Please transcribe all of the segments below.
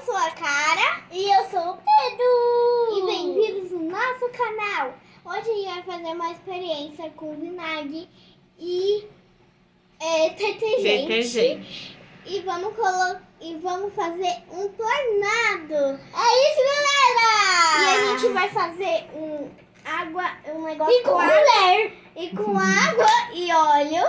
sou a Cara. E eu sou o Pedro. E bem-vindos no nosso canal. Hoje a gente vai fazer uma experiência com vinagre e detergente. E vamos fazer um tornado. É isso, galera! E a gente vai fazer um negócio E com colher. E com água e óleo.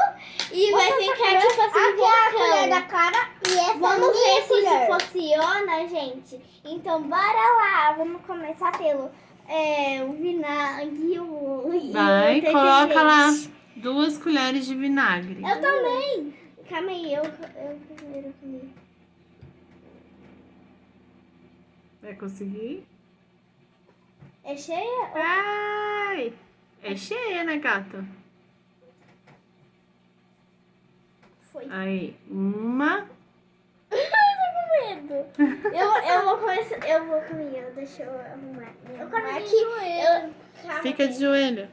E vai ficar tipo assim, aqui é a colher da vulcão. Cara e essa Vamos ver se colher. isso funciona, gente. Então, bora lá. Vamos começar pelo o vinagre e o Vai, detergente. coloca lá 2 colheres de vinagre. Eu também. Calma aí, eu primeiro comigo. Vai conseguir? É cheia? Ai! É cheia, né, gato? Foi. Aí, uma. Eu tô com medo. Eu vou comigo. Deixa eu arrumar. Eu quero aqui. de joelho. Calma Fica aí. de joelho.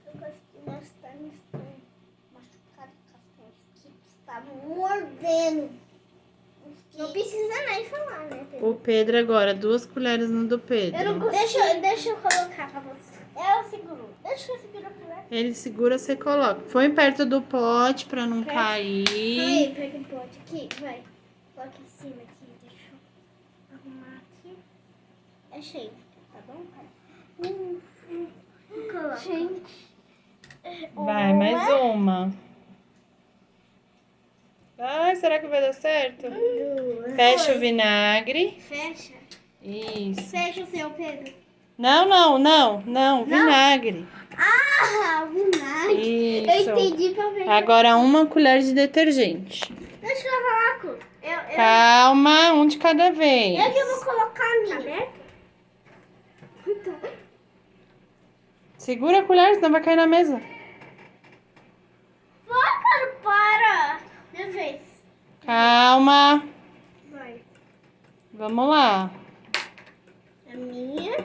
Eu consegui gastar nisso. Machucado com as que está mordendo. Não precisa nem falar, né, Pedro? O Pedro agora, 2 colheres no do Pedro. Eu não consigo. Deixa eu colocar pra você. Eu seguro. Deixa eu segurar a colher. Ele segura, você coloca. Põe perto do pote pra não Perto. cair. Aí, pega o pote aqui, vai. Coloca em cima aqui, deixa eu arrumar aqui. É cheio, tá bom, cara? Coloca. Gente. Vai, mais uma. Ai, será que vai dar certo? Duas. Fecha o vinagre. Fecha. Isso. Fecha o seu, Pedro. Não, vinagre. Ah, vinagre. Eu Isso. entendi pra ver. Agora 1 colher de detergente. Deixa eu falar com. Calma, um de cada vez. Eu que vou colocar a minha. Então. Segura a colher, senão vai cair na mesa. Vai, cara, para. Minha vez. Calma. Vai. Vamos lá. A minha.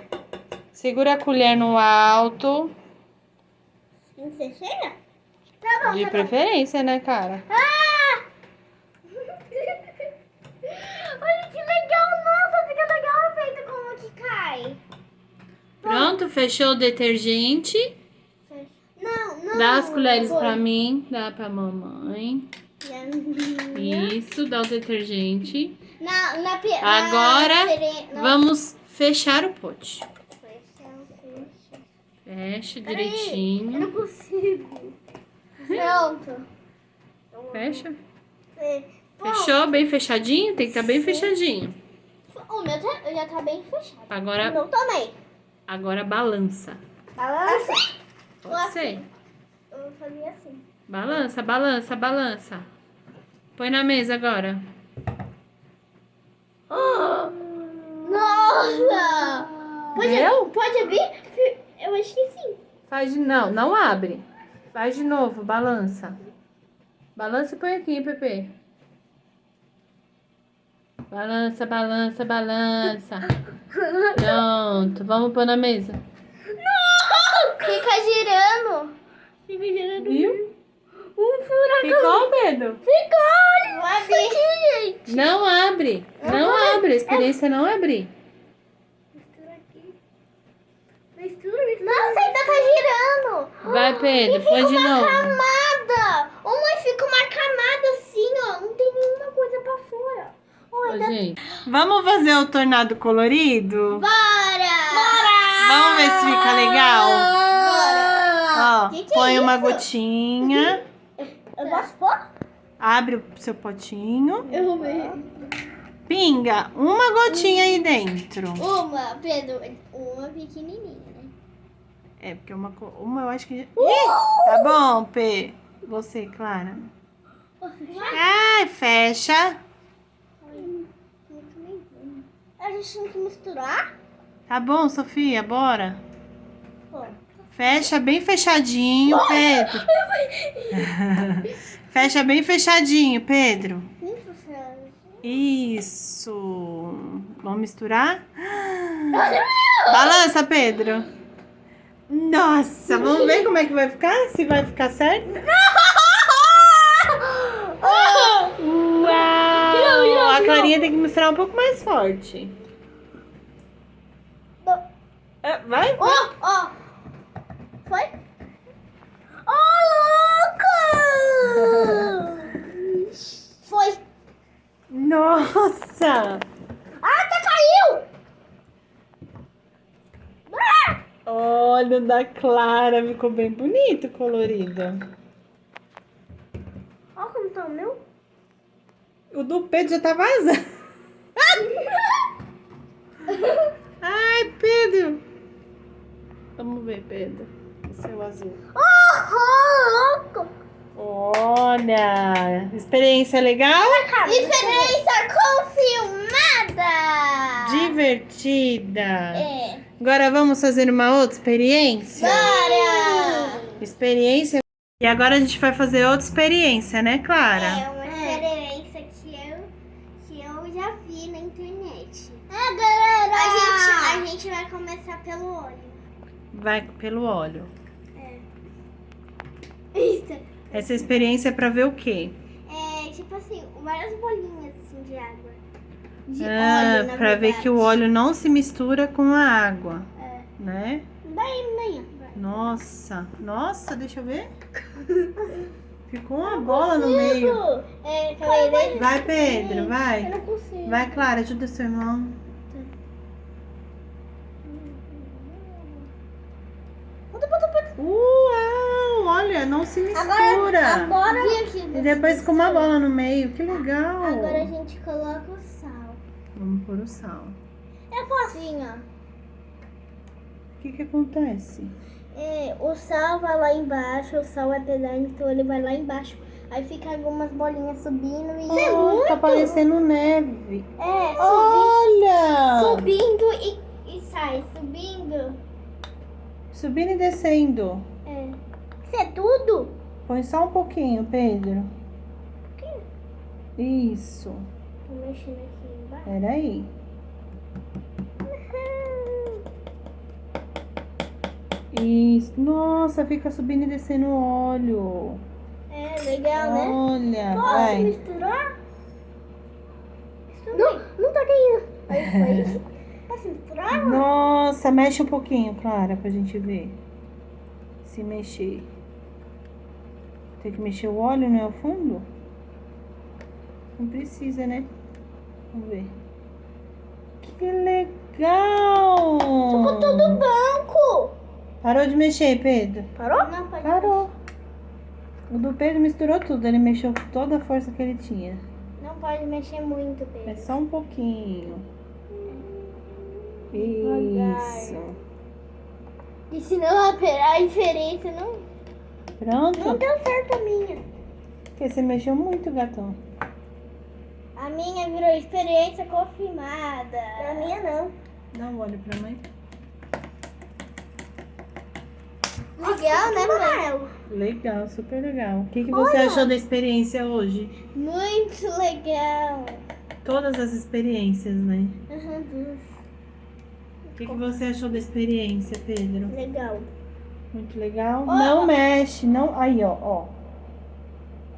Segura a colher no alto. Tem que ser cheia? Tá bom, De tá bom. preferência, né, cara? Ah! Olha que legal, nossa, fica legal o efeito como que cai. Pronto, fechou o detergente. Não. Dá as colheres Foi. pra mim, dá pra mamãe. E a minha. Isso, dá o detergente. Agora, Agora, vamos fechar o pote. Fecha Eu direitinho. não consigo. Pronto. Fecha. Pronto. Fechou bem fechadinho? Tem que estar bem Sim. fechadinho. O meu já tá bem fechado. O Agora, meu também. agora balança. Balança. Pode ser. Eu vou fazer assim. Balança, balança, balança. Põe na mesa agora. Nossa! Deu? Pode abrir? Eu acho que sim. Faz de... Não abre. Faz de novo, balança. Balança e põe aqui, Pepe. Balança, balança, balança. Pronto, vamos pôr na mesa. Fica girando. Fica girando. Viu? Um furacão. Ficou, Pedro? Ficou! Vou abrir. Gente. Não abre. Não abre. A experiência não é abrir. Mistura aqui. Mistura. Nossa, ainda tá girando. Vai, Pedro, E põe fica de uma novo. camada. Mãe, fica uma camada assim, ó. Não tem nenhuma coisa pra fora. Ô, gente, vamos fazer o tornado colorido? Bora! Vamos ver se fica legal? Bora! Ó, Que é põe uma isso? gotinha. Eu posso pôr? Abre o seu potinho. Eu vou ver. Pinga uma gotinha aí dentro. Uma, Pedro. Uma pequenininha, né? É, porque uma eu acho que... Ih, tá bom, P. Você, Clara. Ai, fecha. A gente tem que misturar? Tá bom, Sofia, bora. Bom. Fecha bem fechadinho, Pedro. Fecha bem fechadinho, Pedro. Isso. Vamos misturar? Balança, Pedro. Nossa, vamos ver como é que vai ficar? Se vai ficar certo? Uau! a Clarinha tem que misturar um pouco mais forte. Vai? Ó. Foi? Ô, louco! Foi. Nossa! Até caiu! Olha, o da Clara ficou bem bonito, colorido. Ó como tá o meu. O do Pedro já tá vazando. Ai, Pedro! Vamos ver, Pedro. O seu azul. Oh, louco! Olha! Experiência legal? Experiência confirmada! Divertida. É. Agora vamos fazer uma outra experiência? Bora! Experiência. E agora a gente vai fazer outra experiência, né, Clara? É uma experiência que eu já vi na internet. Galera! A gente vai começar pelo olho. Vai pelo óleo. Isso. Essa experiência é pra ver o quê? É tipo assim, várias bolinhas assim de água. De Ah, óleo, na pra ver verdade. que o óleo não se mistura com a água. Né? Daí. Nossa, deixa eu ver. Ficou uma bola no meio. Calma Vai, Pedro, vai. Eu não consigo. Vai, Clara, ajuda seu irmão. Uau, olha, não se mistura. Agora E depois com uma bola no meio, que legal. Agora a gente coloca o sal. Vamos pôr o sal. eu posso. Assim, ó. O que acontece? O sal vai lá embaixo, o sal é pesado, então ele vai lá embaixo. Aí fica algumas bolinhas subindo e. Oh, tá parecendo neve. É, Olha! Subindo e sai. Subindo. Subindo e descendo. Isso é tudo? Põe só um pouquinho, Pedro. Isso. Tô mexendo aqui embaixo. Peraí. Isso. Nossa, fica subindo e descendo o óleo. É legal, né? Olha, Posso vai. misturar? Não tá caindo. Aí foi isso. Posso misturar? Nossa, mexe um pouquinho, Clara, pra gente ver. Se mexer. Tem que mexer o óleo, né, ao fundo? Não precisa, né? Vamos ver. Que legal! Ficou todo branco. Parou de mexer, Pedro? Parou? Não pode. Parou. O do Pedro misturou tudo, ele mexeu com toda a força que ele tinha. Não pode mexer muito, É Pedro. só um pouquinho. Devagar. Isso. E senão a diferença não. Pronto? Não deu certo a minha. Porque você mexeu muito, gatão. A minha virou experiência confirmada. A minha não. Dá um olho pra mãe. Legal, né, mãe? Amarelo. Legal, super legal. O que você achou da experiência hoje? Muito legal. Todas as experiências, né? Uhum. O que você achou da experiência, Pedro? Legal. Muito legal. Não mexe, não. Aí, ó.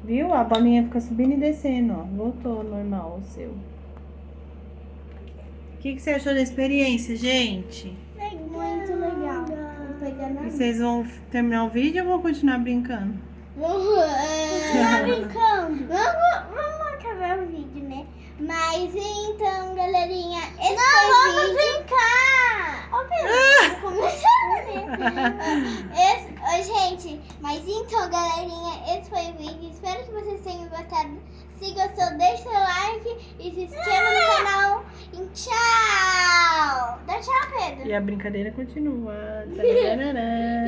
Viu? A bolinha fica subindo e descendo, ó. Voltou ao normal o seu. O que você achou da experiência, gente? Muito legal. Vou pegar na E vocês vão terminar o vídeo ou vão continuar brincando? Tá brincando. Vamos acabar o vídeo, né? Mas então, galerinha, esse foi o vídeo. Brincar! Ô, Pedro, vou começar, né? Gente, mas então, galerinha, esse foi o vídeo. Espero que vocês tenham gostado. Se gostou, deixa seu like e se inscreva no canal. E tchau! Dá tchau, Pedro. E a brincadeira continua. Tararara.